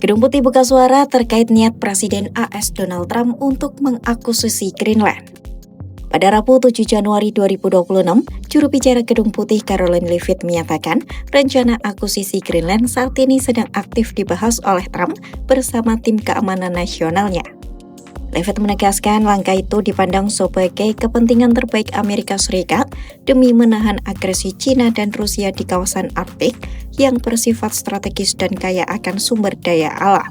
Gedung Putih buka suara terkait niat Presiden AS Donald Trump untuk mengakuisisi Greenland. Pada Rabu 7 Januari 2026, juru bicara Gedung Putih Karoline Leavitt menyatakan rencana akuisisi Greenland saat ini sedang aktif dibahas oleh Trump bersama tim keamanan nasionalnya. Leavitt menegaskan langkah itu dipandang sebagai kepentingan terbaik Amerika Serikat demi menahan agresi China dan Rusia di kawasan Arktik yang bersifat strategis dan kaya akan sumber daya alam.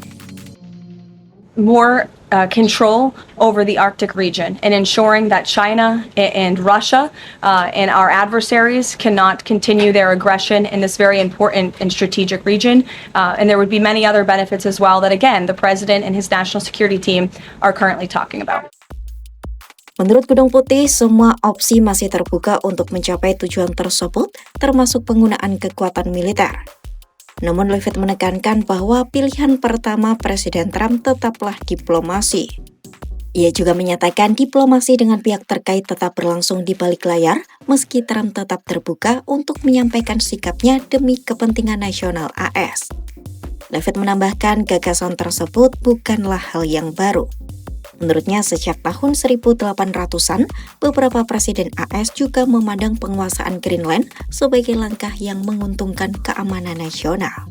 More control over the Arctic region and ensuring that China and Russia and our adversaries cannot continue their aggression in this very important and strategic region. And there would be many other benefits as well that, again, the president and his national security team are currently talking about. Menurut Gedung Putih, semua opsi masih terbuka untuk mencapai tujuan tersebut, termasuk penggunaan kekuatan militer. Namun Leavitt menekankan bahwa pilihan pertama Presiden Trump tetaplah diplomasi. Ia juga menyatakan diplomasi dengan pihak terkait tetap berlangsung di balik layar, meski Trump tetap terbuka untuk menyampaikan sikapnya demi kepentingan nasional AS. Leavitt menambahkan gagasan tersebut bukanlah hal yang baru. Menurutnya, sejak tahun 1800-an, beberapa presiden AS juga memandang penguasaan Greenland sebagai langkah yang menguntungkan keamanan nasional.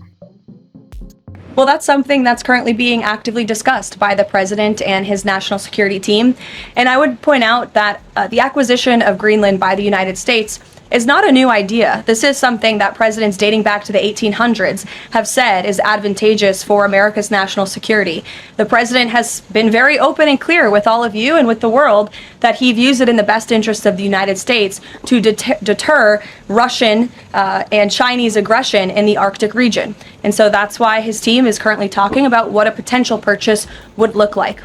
Well, that's something that's currently being actively discussed by the president and his national security team. And I would point out that the acquisition of Greenland by the United States is not a new idea. This is something that presidents dating back to the 1800s have said is advantageous for America's national security. The president has been very open and clear with all of you and with the world that he views it in the best interest of the United States to deter Russian and Chinese aggression in the Arctic region. And so that's why his team is currently talking about what a potential purchase would look like.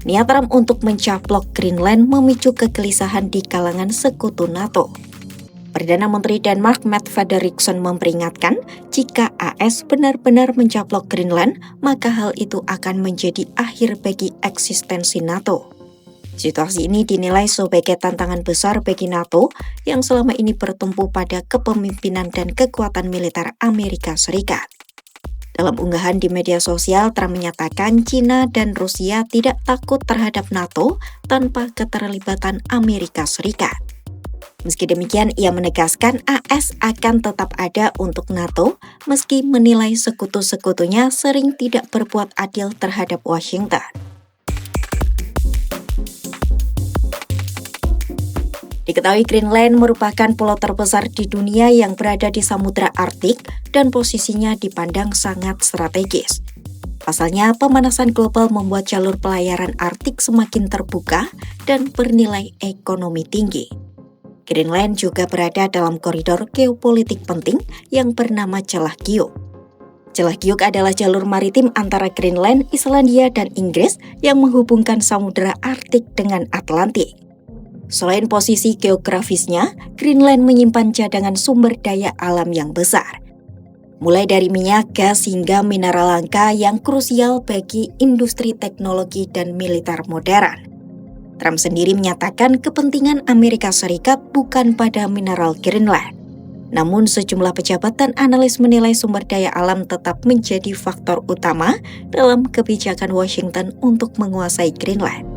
Niat Trump untuk mencaplok Greenland memicu kegelisahan di kalangan sekutu NATO. Perdana Menteri Denmark Mette Frederiksen memperingatkan jika AS benar-benar mencaplok Greenland, maka hal itu akan menjadi akhir bagi eksistensi NATO. Situasi ini dinilai sebagai tantangan besar bagi NATO yang selama ini bertumpu pada kepemimpinan dan kekuatan militer Amerika Serikat. Dalam unggahan di media sosial, Trump menyatakan China dan Rusia tidak takut terhadap NATO tanpa keterlibatan Amerika Serikat. Meski demikian, ia menegaskan AS akan tetap ada untuk NATO meski menilai sekutu-sekutunya sering tidak berbuat adil terhadap Washington. Diketahui Greenland merupakan pulau terbesar di dunia yang berada di Samudra Arktik dan posisinya dipandang sangat strategis. Pasalnya, pemanasan global membuat jalur pelayaran Arktik semakin terbuka dan bernilai ekonomi tinggi. Greenland juga berada dalam koridor geopolitik penting yang bernama Celah Guyuk. Celah Guyuk adalah jalur maritim antara Greenland, Islandia, dan Inggris yang menghubungkan Samudra Arktik dengan Atlantik. Selain posisi geografisnya, Greenland menyimpan cadangan sumber daya alam yang besar. Mulai dari minyak, gas, hingga mineral langka yang krusial bagi industri teknologi dan militer modern. Trump sendiri menyatakan kepentingan Amerika Serikat bukan pada mineral Greenland. Namun sejumlah pejabat dan analis menilai sumber daya alam tetap menjadi faktor utama dalam kebijakan Washington untuk menguasai Greenland.